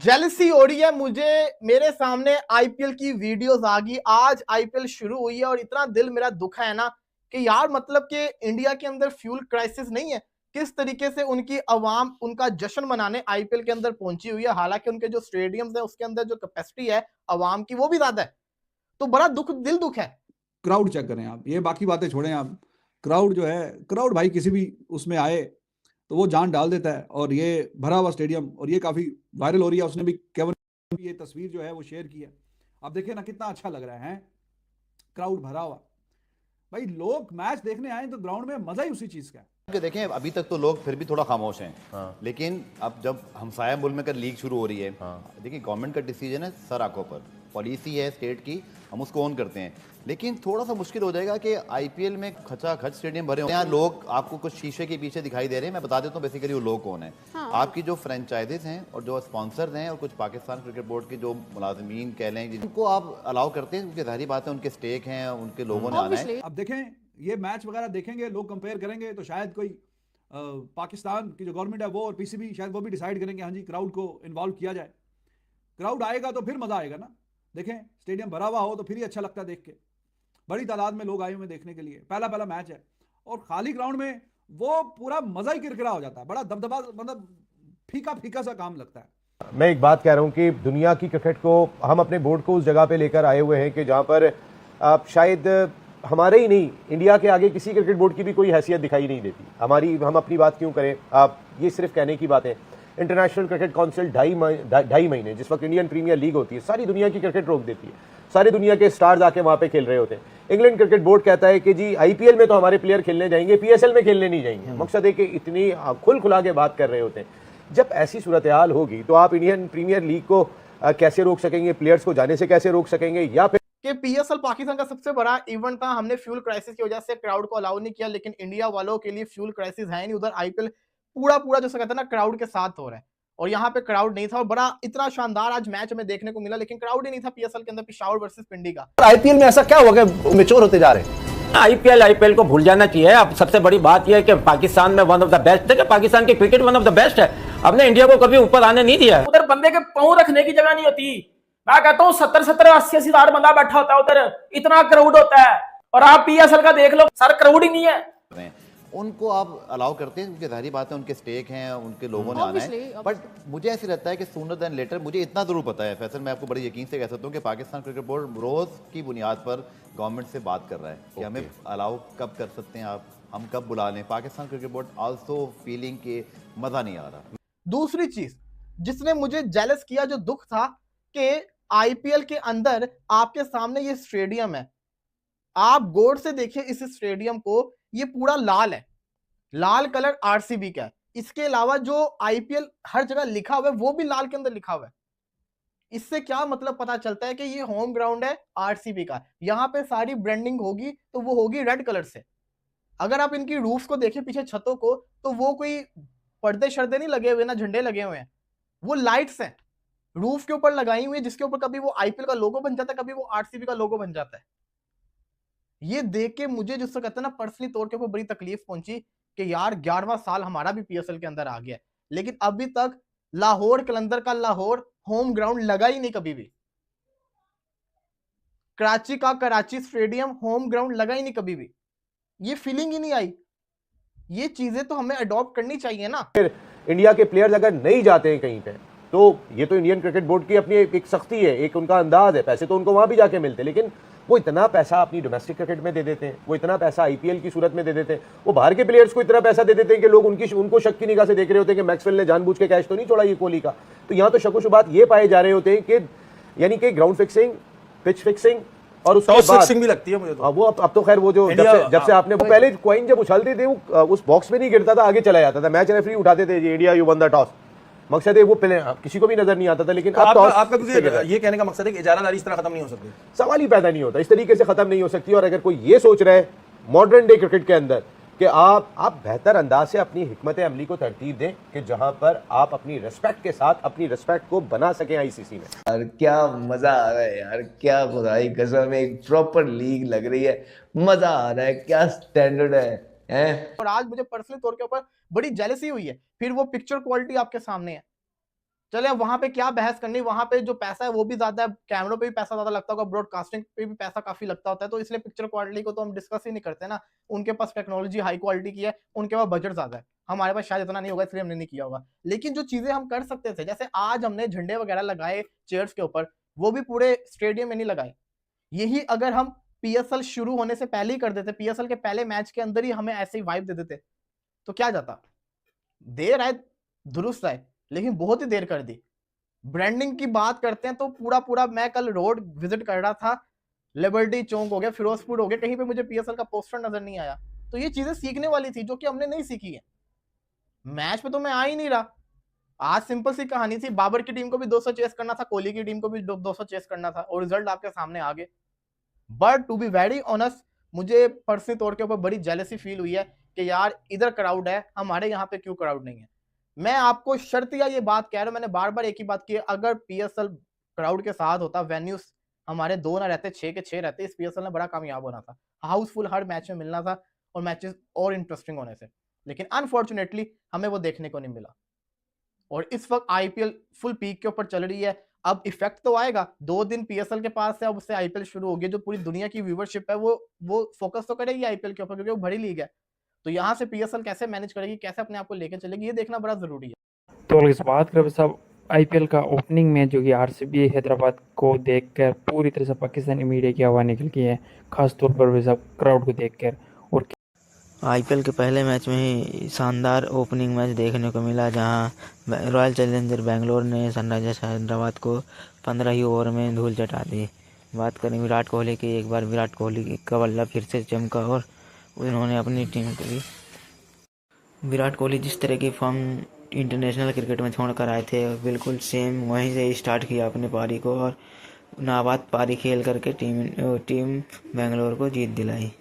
Jealousy हो रही है मुझे। मेरे सामने आईपीएल की वीडियोस आ गई। आज आईपीएल शुरू हुई है और इतना दिल मेरा दुखा है ना कि यार मतलब कि इंडिया के अंदर फ्यूल क्राइसिस नहीं है। किस तरीके से उनकी अवाम उनका जश्न मनाने आईपीएल के अंदर पहुंची हुई है, हालांकि उनके जो स्टेडियम्स है उसके अंदर जो कैपेसिटी है अवाम की वो भी ज्यादा है। तो बड़ा दिल दुख है। क्राउड चेक करें आप, ये बाकी बातें छोड़ें आप। क्राउड जो है, क्राउड भाई किसी भी उसमें आए तो वो जान डाल देता है। और ये भरा हुआ स्टेडियम, और ये काफी वायरल हो रही है। उसने भी केवन ये तस्वीर जो है वो शेयर की है। आप देखिए ना कितना अच्छा लग रहा है क्राउड भरा हुआ। भाई लोग मैच देखने आए तो ग्राउंड में मजा ही उसी चीज का है। देखें अभी तक तो लोग फिर भी थोड़ा खामोश हैं। हाँ। लेकिन अब जब हमसाया मुल्क में लीग शुरू हो रही है, हाँ। देखिए गवर्नमेंट का डिसीजन है, सर आंखों पर पॉलिसी है स्टेट की, हम उसको ऑन करते हैं। लेकिन थोड़ा सा मुश्किल हो जाएगा कि आईपीएल में खचाखच स्टेडियम भरे हों। यहाँ लोग आपको कुछ शीशे के पीछे दिखाई दे रहे हैं। मैं बता देता हूँ बेसिकली वो लोग कौन है। हाँ। आपकी जो फ्रेंचाइजेज हैं और जो स्पॉन्सर्स हैं और कुछ पाकिस्तान क्रिकेट बोर्ड के जो मुलाजमीन कह लें जिनको आप अलाउ करते हैं, क्योंकि जाहिर बात है उनके स्टेक हैं, उनके लोगों ने आना है। अब देखें ये मैच वगैरह देखेंगे लोग, कंपेयर करेंगे तो शायद कोई पाकिस्तान की जो गवर्नमेंट है वो और पीसीबी शायद वो भी डिसाइड करेंगे हाँ जी क्राउड को इन्वॉल्व किया जाए। क्राउड आएगा तो फिर मजा आएगा ना। देखें स्टेडियम भरा हुआ हो तो फिर ही अच्छा लगता है देख के। बड़ी तादाद में लोग आए हुए देखने के लिए, पहला मैच है और खाली ग्राउंड में वो पूरा मजा ही किरकिरा हो जाता है। बड़ा दबदबा, मतलब फीका सा काम लगता है। मैं एक बात कह रहा हूं कि दुनिया की क्रिकेट को हम अपने बोर्ड को उस जगह पे लेकर आए हुए हैं कि जहां पर आप शायद हमारे ही नहीं, इंडिया के आगे किसी क्रिकेट बोर्ड की भी कोई हैसियत दिखाई नहीं देती हमारी। हम अपनी बात क्यों करें, आप ये सिर्फ कहने की बात है। इंटरनेशनल क्रिकेट काउंसिल ढाई महीने जिस वक्त इंडियन प्रीमियर लीग होती है सारी दुनिया की क्रिकेट रोक देती है। सारी दुनिया के स्टार्स आके वहां पे खेल रहे होते हैं। इंग्लैंड क्रिकेट बोर्ड कहता है कि जी आईपीएल में तो हमारे प्लेयर खेलने जाएंगे, पीएसएल में खेलने नहीं जाएंगे। मकसद है कि इतनी खुला के बात कर रहे होते हैं। जब ऐसी सूरत हाल होगी तो आप इंडियन प्रीमियर लीग को कैसे रोक सकेंगे, प्लेयर्स को जाने से कैसे रोक सकेंगे? या फिर कि पीएसएल पाकिस्तान का सबसे बड़ा इवेंट था, हमने फ्यूल क्राइसिस की वजह से क्राउड को अलाउ नहीं किया, लेकिन इंडिया वालों के लिए फ्यूल क्राइसिस है नहीं। उधर आईपीएल पूरा जैसे कहते हैं ना क्राउड के साथ हो रहा है और यहाँ पे क्राउड नहीं था। और बड़ा इतना शानदार आज मैच हमें देखने को मिला, लेकिन क्राउड ही नहीं था पीएसएल के अंदर, पेशावर वर्सेस पिंडी का। आईपीएल में ऐसा क्या हुआ कि मैच्योर होते जा रहे हैं? आईपीएल को भूल जाना चाहिए। अब सबसे बड़ी बात यह है कि पाकिस्तान में वन ऑफ द बेस्ट है, पाकिस्तान की cricket one of the best है। हमने इंडिया को कभी ऊपर आने नहीं दिया। उधर बंदे के पांव रखने की जगह नहीं होती। मैं कहता हूँ 70-80 हजार बंदा बैठा होता है उधर, इतना क्राउड होता है। और आप पीएसएल का देख लो, सर क्राउड ही नहीं है। उनको आप अलाउ करते हैं क्योंकि जाहिर बात है उनके स्टेक हैं, उनके लोगों ने आना है। बट मुझे ऐसे लगता है कि सूनर देन लेटर, मुझे इतना जरूर पता है फैसल, मैं आपको बड़े यकीन से कह सकता हूँ कि पाकिस्तान क्रिकेट बोर्ड रोज की बुनियाद पर गवर्नमेंट से बात कर रहा है कि हमें अलाउ कब कर सकते हैं आप, हम कब बुला लें। Pakistan cricket board also feeling के मजा नहीं आ रहा। दूसरी चीज जिसने मुझे जेलस किया, जो दुख था कि आईपीएल के अंदर आपके सामने ये स्टेडियम है, आप गौर से देखिए इस स्टेडियम को, ये पूरा लाल है, लाल कलर आरसीबी का है। इसके अलावा जो आईपीएल हर जगह लिखा हुआ है वो भी लाल के अंदर लिखा हुआ है। इससे क्या मतलब पता चलता है कि ये होम ग्राउंड है आरसीबी का। यहां पे सारी ब्रांडिंग होगी तो वो होगी रेड कलर से। अगर आप इनकी रूफ को देखें पीछे छतों को, तो वो कोई पर्दे शर्दे नहीं लगे हुए ना झंडे लगे हुए हैं, वो लाइट्स हैं रूफ के ऊपर लगाई हुई है, जिसके ऊपर कभी वो आईपीएल का लोगो बन जाता है, कभी वो आरसीबी का लोगो बन जाता है। ये देख के मुझे जिससे कहते हैं ना पर्सनली तौर के ऊपर बड़ी तकलीफ पहुंची कि यार 11वां साल हमारा भी पीएसएल के अंदर आ गया, लेकिन अभी तक लाहौर कलंदर का लाहौर होम ग्राउंड लगा ही नहीं कभी भी। कराची का कराची स्टेडियम होम ग्राउंड लगा ही नहीं कभी भी। ये फीलिंग ही नहीं आई। ये चीजें तो हमें अडॉप्ट करनी चाहिए ना। फिर इंडिया के प्लेयर्स अगर नहीं जाते हैं कहीं पे तो ये तो इंडियन क्रिकेट बोर्ड की अपनी एक सख्ती है, एक उनका अंदाज है। पैसे तो उनको वहां भी जाके मिलते हैं, लेकिन वो इतना पैसा अपनी डोमेस्टिक क्रिकेट में दे देते हैं, वो इतना पैसा आईपीएल की सूरत में दे देते हैं, वो बाहर के प्लेयर्स को इतना पैसा दे देते हैं कि लोग उनको शक की निगाह से देख रहे होते हैं कि मैक्सवेल ने जानबूझ के कैश तो नहीं छोड़ा ये कोहली का। तो यहाँ तो शक शुबात ये पाए जा रहे होते हैं कि यानी कि ग्राउंड फिक्सिंग, पिच फिक्सिंग और उसके बाद भी लगती है मुझे तो। वो अब तो खैर वो जो जब से आपने पहले कॉइन जब उछलते थे वो उस बॉक्स में नहीं गिरता था, आगे चला जाता था। मैच रेफरी उठाते थे India you one the toss, मकसद है वो पहले किसी को भी नजर नहीं आता था। लेकिन तो अब आपका ये कहने का मकसद है कि इजारादारी इस तरह खत्म नहीं हो सकती, सवाल ही पैदा नहीं होता, इस तरीके से खत्म नहीं हो सकती। और अगर कोई ये सोच रहा है मॉडर्न डे क्रिकेट के अंदर कि आप बेहतर अंदाज से अपनी हिकमत अमली को तरतीब दें कि जहां पर आप अपनी रिस्पेक्ट के साथ अपनी रिस्पेक्ट को बना सकें आईसीसी में। यार क्या मजा आ रहा है यार, क्या खुदाई कसम, एक प्रॉपर लीग लग रही है, मजा आ रहा है, क्या स्टैंडर्ड है। और आज मुझे पर्सनली तौर के ऊपर बड़ी जेलसी हुई है। फिर वो पिक्चर क्वालिटी आपके सामने है, चले अब वहां पे क्या बहस करनी, वहां पे जो पैसा है वो भी ज्यादा है, कैमरों पे भी पैसा ज्यादा लगता होगा, ब्रॉडकास्टिंग पे भी पैसा काफी लगता होता है, तो इसलिए पिक्चर क्वालिटी को तो हम डिस्कस ही नहीं करते ना। उनके पास टेक्नोलॉजी हाई क्वालिटी की है, उनके पास बजट ज्यादा है, हमारे पास शायद इतना नहीं होगा, इसलिए हमने नहीं किया होगा। लेकिन जो चीजें हम कर सकते थे, जैसे आज हमने झंडे वगैरह लगाए चेयर्स के ऊपर, वो भी पूरे स्टेडियम में नहीं लगाए। यही अगर हम पीएसएल शुरू होने से पहले ही कर देते, पीएसएल के पहले मैच के अंदर ही हमें ऐसे ही वाइब दे देते, तो क्या जाता। देर आए दुरुस्त आए, लेकिन बहुत ही देर कर दी। ब्रांडिंग की बात करते हैं तो पूरा मैं कल रोड विजिट कर रहा था, लिबर्टी चौक हो गया, फिरोजपुर हो गया, कहीं पे मुझे पीएसएल का पोस्टर नजर नहीं आया। तो ये चीजें सीखने वाली थी जो कि हमने नहीं सीखी है। मैच पे तो मैं आ ही नहीं रहा। आज सिंपल सी कहानी थी, बाबर की टीम को भी 200 चेस करना था, कोहली की टीम को भी 200 चेस करना था, और रिजल्ट आपके सामने आ गए। But to be very honest, मुझे पर्सनली तौर के ऊपर बड़ी जेलसी फील हुई है कि यार इधर क्राउड है, हमारे यहाँ पे क्यों क्राउड नहीं है। मैं आपको शर्तिया ये बात कह रहा हूं, मैंने बार बार एक ही बात की है, अगर पीएसएल क्राउड के साथ होता, वेन्यूज हमारे 2 ना रहते, 6 के 6 रहते, इस पीएसएल ने बड़ा कामयाब होना था, हाउसफुल हर मैच में मिलना था और मैचेस और इंटरेस्टिंग होने से। लेकिन अनफॉर्चुनेटली हमें वो देखने को नहीं मिला। और इस वक्त आईपीएल फुल पीक के ऊपर चल रही है। अब इफेक्ट तो आएगा, 2 दिन पीएसएल के पास है, अब उससे आईपीएल शुरू होगी, जो पूरी दुनिया की व्यूवरशिप है वो फोकस तो करेगी आईपीएल के ऊपर, क्योंकि वो बड़ी लीग है। तो यहाँ से पीएसएल कैसे मैनेज करेगी, कैसे अपने आप को लेकर चलेगी, ये देखना बड़ा जरूरी है। तो अगर इस बात करें साहब, आईपीएल का ओपनिंग मैच जो कि आरसीबी हैदराबाद को देखकर पूरी तरह से पाकिस्तानी मीडिया की हवा निकल गई है, खासतौर पर वे सब क्राउड को देखकर। और आईपीएल के पहले मैच में ही शानदार ओपनिंग मैच देखने को मिला, जहां रॉयल चैलेंजर बेंगलोर ने सनराइजर्स हैदराबाद को 15 ही ओवर में धूल चटा दी। बात करें विराट कोहली की, एक बार विराट कोहली का बल्ला फिर से चमका और उन्होंने अपनी टीम को भी, विराट कोहली जिस तरह की फॉर्म इंटरनेशनल क्रिकेट में छोड़कर आए थे, बिल्कुल सेम वहीं से स्टार्ट किया अपनी पारी को और नाबाद पारी खेल करके टीम बेंगलोर को जीत दिलाई।